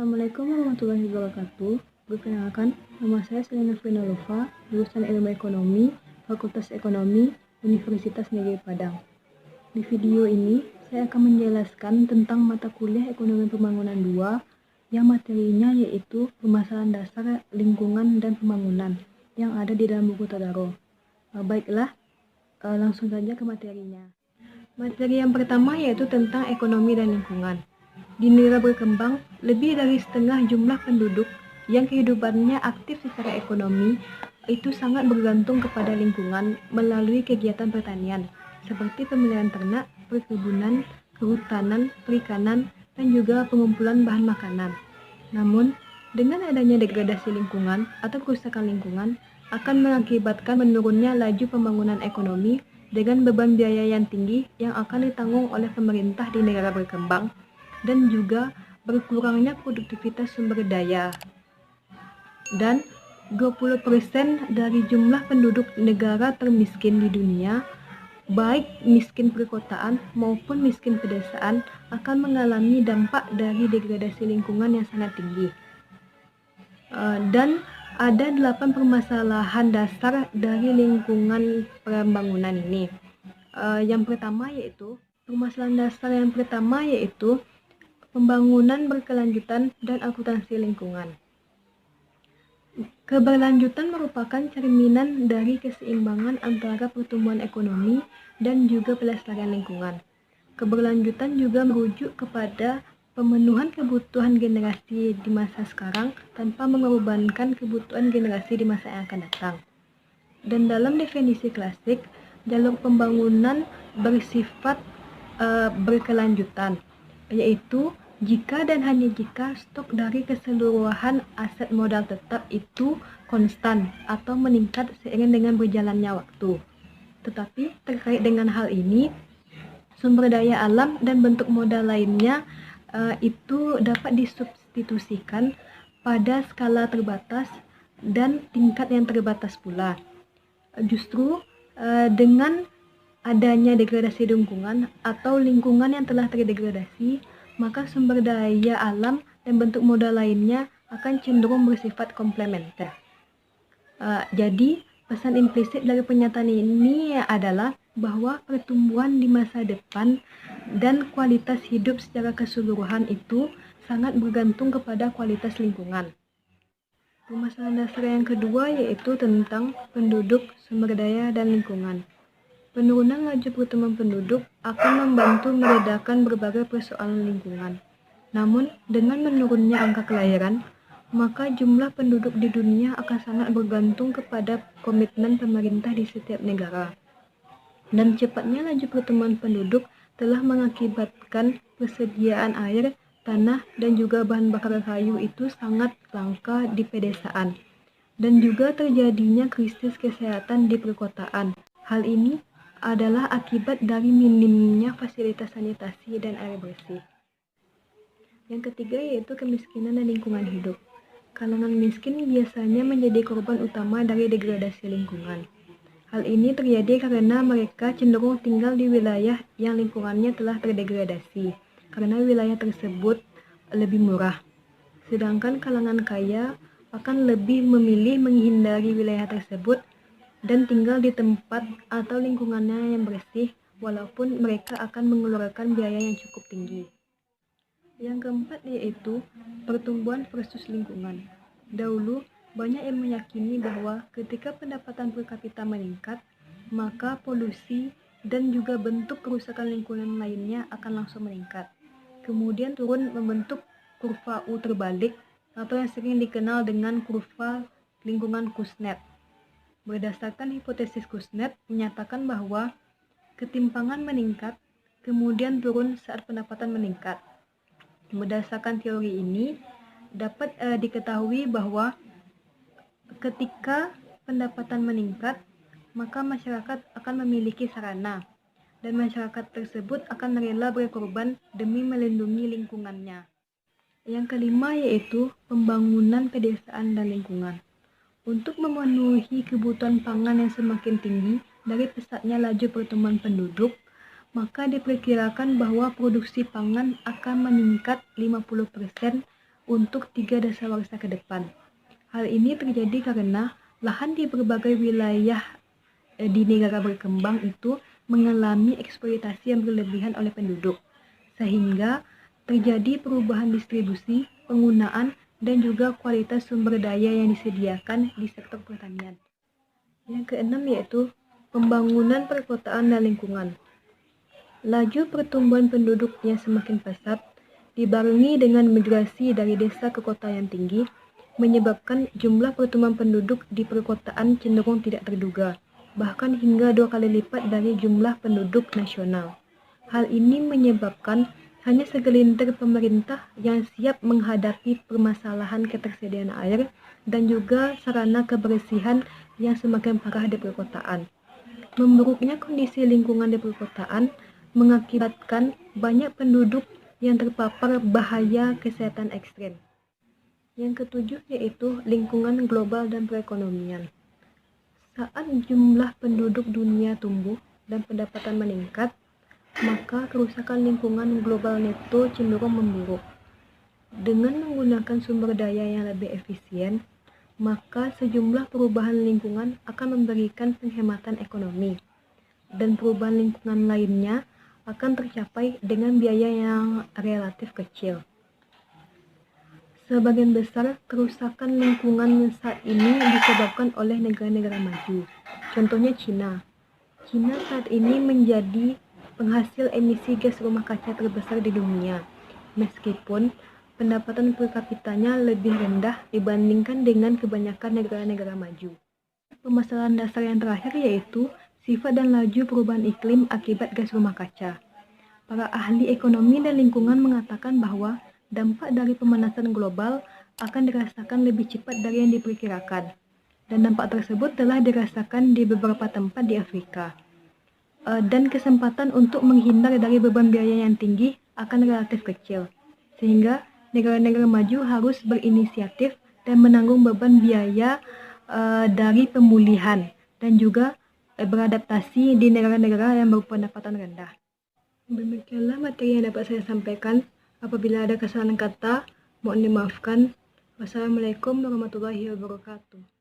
Assalamualaikum warahmatullahi wabarakatuh. Perkenalkan, nama saya Selena Frinolova, lulusan Ilmu Ekonomi, Fakultas Ekonomi, Universitas Negeri Padang. Di video ini, saya akan menjelaskan tentang mata kuliah Ekonomi Pembangunan 2 yang materinya yaitu permasalahan dasar lingkungan dan pembangunan yang ada di dalam buku Tadaro. Baiklah, langsung saja ke materinya. Materi yang pertama yaitu tentang ekonomi dan lingkungan. Di negara berkembang, lebih dari setengah jumlah penduduk yang kehidupannya aktif secara ekonomi itu sangat bergantung kepada lingkungan melalui kegiatan pertanian, seperti pemeliharaan ternak, perkebunan, kehutanan, perikanan, dan juga pengumpulan bahan makanan. Namun, dengan adanya degradasi lingkungan atau kerusakan lingkungan akan mengakibatkan menurunnya laju pembangunan ekonomi dengan beban biaya yang tinggi yang akan ditanggung oleh pemerintah di negara berkembang dan juga berkurangnya produktivitas sumber daya. Dan 20% dari jumlah penduduk negara termiskin di dunia, baik miskin perkotaan maupun miskin pedesaan, akan mengalami dampak dari degradasi lingkungan yang sangat tinggi. Dan ada 8 permasalahan dasar dari lingkungan pembangunan ini. Permasalahan dasar yang pertama yaitu pembangunan berkelanjutan dan akuntansi lingkungan. Keberlanjutan merupakan cerminan dari keseimbangan antara pertumbuhan ekonomi dan juga pelestarian lingkungan. Keberlanjutan juga merujuk kepada pemenuhan kebutuhan generasi di masa sekarang tanpa mengorbankan kebutuhan generasi di masa yang akan datang. Dan dalam definisi klasik, jalur pembangunan bersifat berkelanjutan, yaitu jika dan hanya jika stok dari keseluruhan aset modal tetap itu konstan atau meningkat seiring dengan berjalannya waktu. Tetapi terkait dengan hal ini, sumber daya alam dan bentuk modal lainnya itu dapat disubstitusikan pada skala terbatas dan tingkat yang terbatas pula. Justru dengan adanya degradasi lingkungan atau lingkungan yang telah terdegradasi, maka sumber daya alam dan bentuk modal lainnya akan cenderung bersifat komplementer. Jadi, pesan implisit dari pernyataan ini adalah bahwa pertumbuhan di masa depan dan kualitas hidup secara keseluruhan itu sangat bergantung kepada kualitas lingkungan. Permasalahan dasar yang kedua yaitu tentang penduduk, sumber daya, dan lingkungan. Penurunan laju pertumbuhan penduduk akan membantu meredakan berbagai persoalan lingkungan. Namun, dengan menurunnya angka kelahiran, maka jumlah penduduk di dunia akan sangat bergantung kepada komitmen pemerintah di setiap negara. Dan cepatnya laju pertumbuhan penduduk telah mengakibatkan persediaan air, tanah, dan juga bahan bakar kayu itu sangat langka di pedesaan. Dan juga terjadinya krisis kesehatan di perkotaan. Hal ini adalah akibat dari minimnya fasilitas sanitasi dan air bersih. Yang ketiga yaitu kemiskinan dan lingkungan hidup. Kalangan miskin biasanya menjadi korban utama dari degradasi lingkungan. Hal ini terjadi karena mereka cenderung tinggal di wilayah yang lingkungannya telah terdegradasi, karena wilayah tersebut lebih murah. Sedangkan kalangan kaya akan lebih memilih menghindari wilayah tersebut dan tinggal di tempat atau lingkungannya yang bersih, walaupun mereka akan mengeluarkan biaya yang cukup tinggi. Yang keempat yaitu pertumbuhan versus lingkungan. Dahulu, banyak yang meyakini bahwa ketika pendapatan per kapita meningkat, maka polusi dan juga bentuk kerusakan lingkungan lainnya akan langsung meningkat. Kemudian turun membentuk kurva U terbalik atau yang sering dikenal dengan kurva lingkungan Kuznets. Berdasarkan hipotesis Kuznets menyatakan bahwa ketimpangan meningkat, kemudian turun saat pendapatan meningkat. Berdasarkan teori ini, dapat diketahui bahwa ketika pendapatan meningkat, maka masyarakat akan memiliki sarana, dan masyarakat tersebut akan rela berkorban demi melindungi lingkungannya. Yang kelima yaitu pembangunan pedesaan dan lingkungan. Untuk memenuhi kebutuhan pangan yang semakin tinggi dari pesatnya laju pertumbuhan penduduk, maka diperkirakan bahwa produksi pangan akan meningkat 50% untuk 3 dasawarsa ke depan. Hal ini terjadi karena lahan di berbagai wilayah di negara berkembang itu mengalami eksploitasi yang berlebihan oleh penduduk, sehingga terjadi perubahan distribusi, penggunaan, dan juga kualitas sumber daya yang disediakan di sektor pertanian. Yang keenam yaitu pembangunan perkotaan dan lingkungan. Laju pertumbuhan penduduk yang semakin pesat, dibarengi dengan migrasi dari desa ke kota yang tinggi, menyebabkan jumlah pertumbuhan penduduk di perkotaan cenderung tidak terduga, bahkan hingga 2 kali lipat dari jumlah penduduk nasional. Hal ini menyebabkan hanya segelintir pemerintah yang siap menghadapi permasalahan ketersediaan air dan juga sarana kebersihan yang semakin parah di perkotaan. Memburuknya kondisi lingkungan di perkotaan mengakibatkan banyak penduduk yang terpapar bahaya kesehatan ekstrem. Yang ketujuh yaitu lingkungan global dan perekonomian. Saat jumlah penduduk dunia tumbuh dan pendapatan meningkat, maka kerusakan lingkungan global neto cenderung memburuk. Dengan menggunakan sumber daya yang lebih efisien, maka sejumlah perubahan lingkungan akan memberikan penghematan ekonomi, dan perubahan lingkungan lainnya akan tercapai dengan biaya yang relatif kecil. Sebagian besar kerusakan lingkungan saat ini disebabkan oleh negara-negara maju. Contohnya Cina. Cina saat ini menjadi penghasil emisi gas rumah kaca terbesar di dunia, meskipun pendapatan per kapitanya lebih rendah dibandingkan dengan kebanyakan negara-negara maju. Permasalahan dasar yang terakhir yaitu sifat dan laju perubahan iklim akibat gas rumah kaca. Para ahli ekonomi dan lingkungan mengatakan bahwa dampak dari pemanasan global akan dirasakan lebih cepat dari yang diperkirakan, dan dampak tersebut telah dirasakan di beberapa tempat di Afrika. Dan kesempatan untuk menghindar dari beban biaya yang tinggi akan relatif kecil, sehingga negara-negara maju harus berinisiatif dan menanggung beban biaya dari pemulihan dan juga beradaptasi di negara-negara yang berpendapatan rendah. Demikianlah materi yang dapat saya sampaikan. Apabila ada kesalahan kata, mohon dimaafkan. Wassalamualaikum warahmatullahi wabarakatuh.